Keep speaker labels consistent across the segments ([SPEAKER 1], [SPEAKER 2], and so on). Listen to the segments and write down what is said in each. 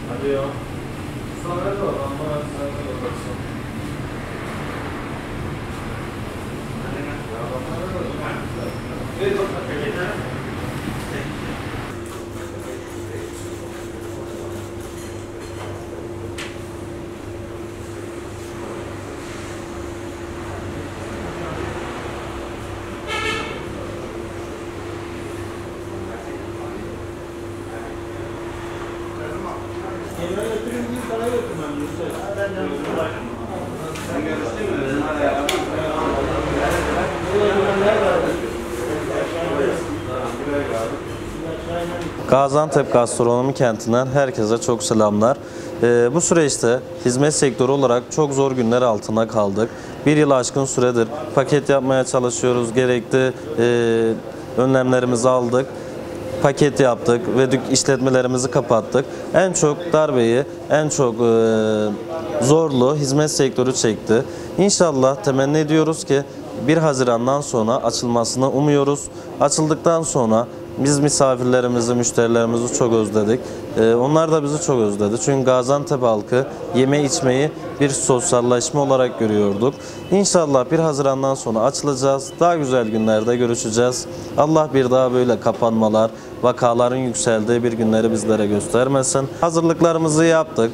[SPEAKER 1] Hadi ya. Sana ne var? Ama sen de bakarsın.
[SPEAKER 2] Gaziantep Gastronomi Kenti'nden herkese çok selamlar. Bu süreçte hizmet sektörü olarak çok zor günler altında kaldık. Bir yıl aşkın süredir paket yapmaya çalışıyoruz. Gerekli önlemlerimizi aldık. Paket yaptık ve işletmelerimizi kapattık. En çok darbeyi, en çok zorlu hizmet sektörü çekti. İnşallah temenni ediyoruz ki 1 Haziran'dan sonra açılmasını umuyoruz. Açıldıktan sonra biz misafirlerimizi, müşterilerimizi çok özledik. Onlar da bizi çok özledi. Çünkü Gaziantep halkı yeme içmeyi bir sosyalleşme olarak görüyorduk. İnşallah 1 Haziran'dan sonra açılacağız. Daha güzel günlerde görüşeceğiz. Allah bir daha böyle kapanmalar, vakaların yükseldiği bir günleri bizlere göstermesin. Hazırlıklarımızı yaptık.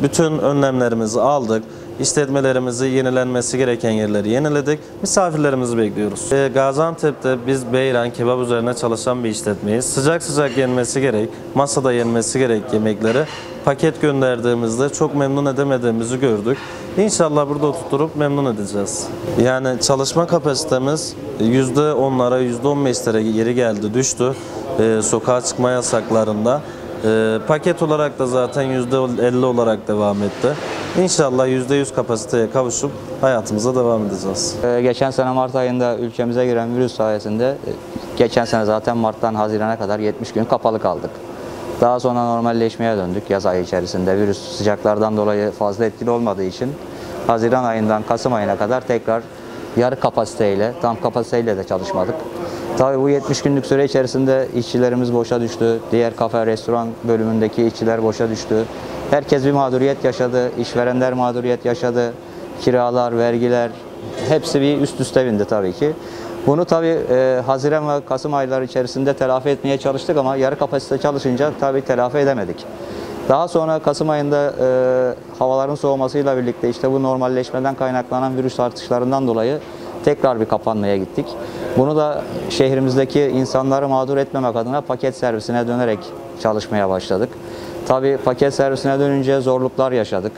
[SPEAKER 2] Bütün önlemlerimizi aldık. İşletmelerimizi, yenilenmesi gereken yerleri yeniledik. Misafirlerimizi bekliyoruz. Gaziantep'te biz beyran, kebap üzerine çalışan bir işletmeyiz. Sıcak sıcak yenmesi gerek, masada yenmesi gerek yemekleri. Paket gönderdiğimizde çok memnun edemediğimizi gördük. İnşallah burada oturtup memnun edeceğiz. Yani çalışma kapasitemiz %10'lara, %15'lere yeri geldi, düştü. Sokağa çıkma yasaklarında. Paket olarak da zaten %50 olarak devam etti. İnşallah %100 kapasiteye kavuşup hayatımıza devam edeceğiz.
[SPEAKER 3] Geçen sene Mart ayında ülkemize giren virüs sayesinde geçen sene zaten Mart'tan Haziran'a kadar 70 gün kapalı kaldık. Daha sonra normalleşmeye döndük yaz ayı içerisinde. Virüs sıcaklardan dolayı fazla etkili olmadığı için Haziran ayından Kasım ayına kadar tekrar yarı kapasiteyle, tam kapasiteyle de çalışmadık. Tabii bu 70 günlük süre içerisinde işçilerimiz boşa düştü. Diğer kafe, restoran bölümündeki işçiler boşa düştü. Herkes bir mağduriyet yaşadı. İşverenler mağduriyet yaşadı. Kiralar, vergiler hepsi bir üst üste bindi tabii ki. Bunu tabii Haziran ve Kasım ayları içerisinde telafi etmeye çalıştık ama yarı kapasite çalışınca tabii telafi edemedik. Daha sonra Kasım ayında havaların soğumasıyla birlikte işte bu normalleşmeden kaynaklanan virüs artışlarından dolayı tekrar bir kapanmaya gittik. Bunu da şehrimizdeki insanları mağdur etmemek adına paket servisine dönerek çalışmaya başladık. Tabii paket servisine dönünce zorluklar yaşadık.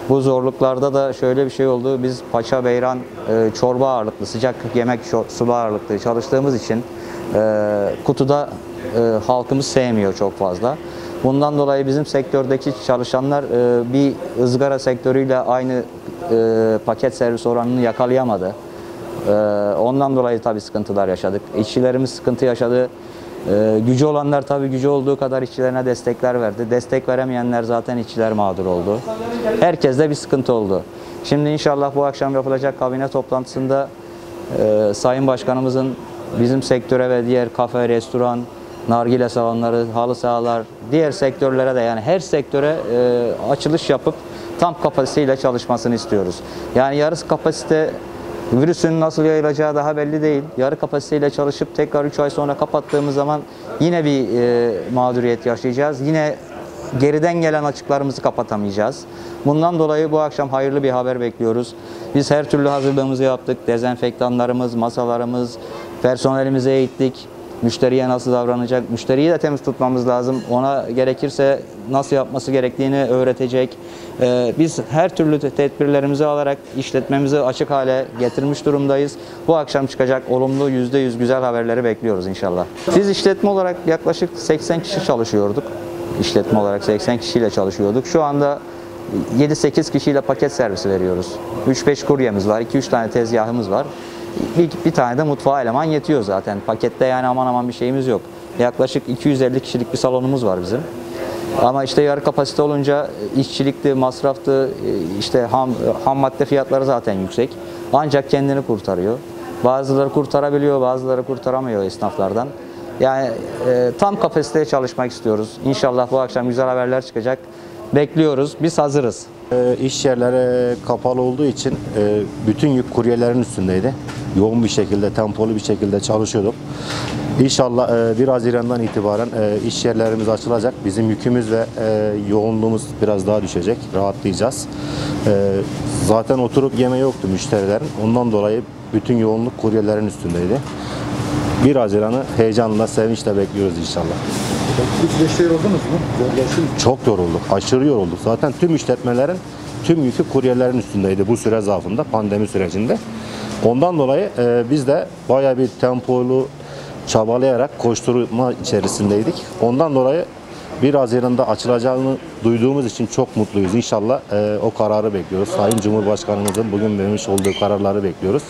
[SPEAKER 3] Bu zorluklarda da şöyle bir şey oldu. Biz paça, beyran, çorba ağırlıklı, sıcak yemek, sulu ağırlıklı çalıştığımız için kutuda halkımız sevmiyor çok fazla. Bundan dolayı bizim sektördeki çalışanlar bir ızgara sektörüyle aynı paket servis oranını yakalayamadı. Ondan dolayı tabii sıkıntılar yaşadık. İşçilerimiz sıkıntı yaşadı. Gücü olanlar tabii gücü olduğu kadar işçilerine destekler verdi. Destek veremeyenler zaten işçiler mağdur oldu. Herkeste bir sıkıntı oldu. Şimdi inşallah bu akşam yapılacak kabine toplantısında Sayın Başkanımızın bizim sektöre ve diğer kafe, restoran, nargile salonları, halı sahalar, diğer sektörlere de yani her sektöre açılış yapıp tam kapasiteyle çalışmasını istiyoruz. Yani yarısı kapasite virüsün nasıl yayılacağı daha belli değil. Yarı kapasiteyle çalışıp tekrar 3 ay sonra kapattığımız zaman yine bir mağduriyet yaşayacağız. Yine geriden gelen açıklarımızı kapatamayacağız. Bundan dolayı bu akşam hayırlı bir haber bekliyoruz. Biz her türlü hazırlığımızı yaptık. Dezenfektanlarımız, masalarımız, personelimize eğittik. müşteriye nasıl davranacak, müşteriyi de temiz tutmamız lazım. Ona gerekirse nasıl yapması gerektiğini öğretecek. Biz her türlü tedbirlerimizi alarak işletmemizi açık hale getirmiş durumdayız. Bu akşam çıkacak olumlu %100 güzel haberleri bekliyoruz inşallah. Biz işletme olarak yaklaşık 80 kişi çalışıyorduk. İşletme olarak 80 kişiyle çalışıyorduk. Şu anda 7-8 kişiyle paket servisi veriyoruz. 3-5 kuryemiz var, 2-3 tane tezgahımız var. Bir tane de mutfağa eleman yetiyor zaten. Pakette yani aman aman bir şeyimiz yok. Yaklaşık 250 kişilik bir salonumuz var bizim. Ama işte yarı kapasite olunca işçilikti, masraftı, işte ham madde fiyatları zaten yüksek. Ancak kendini kurtarıyor. Bazıları kurtarabiliyor, bazıları kurtaramıyor esnaflardan. Yani tam kapasiteye çalışmak istiyoruz. İnşallah bu akşam güzel haberler çıkacak. Bekliyoruz. Biz hazırız.
[SPEAKER 4] İş yerleri kapalı olduğu için bütün yük kuryelerin üstündeydi. Yoğun bir şekilde, tempolu bir şekilde çalışıyorduk. İnşallah 1 Haziran'dan itibaren iş yerlerimiz açılacak. Bizim yükümüz ve yoğunluğumuz biraz daha düşecek. Rahatlayacağız. Zaten oturup yeme yoktu müşterilerin. Ondan dolayı bütün yoğunluk kuryelerin üstündeydi. 1 Haziran'ı heyecanla, sevinçle bekliyoruz inşallah.
[SPEAKER 5] Bu süreçte yoruldunuz mu? Zorlaştınız mı?
[SPEAKER 4] Çok yorulduk, aşırı yorulduk. Zaten tüm işletmelerin tüm yükü kuryelerin üstündeydi bu süre zarfında, pandemi sürecinde. Ondan dolayı biz de bayağı bir tempolu çabalayarak koşturma içerisindeydik. Ondan dolayı 1 Haziran'da açılacağını duyduğumuz için çok mutluyuz. İnşallah o kararı bekliyoruz. Sayın Cumhurbaşkanımızın bugün vermiş olduğu kararları bekliyoruz.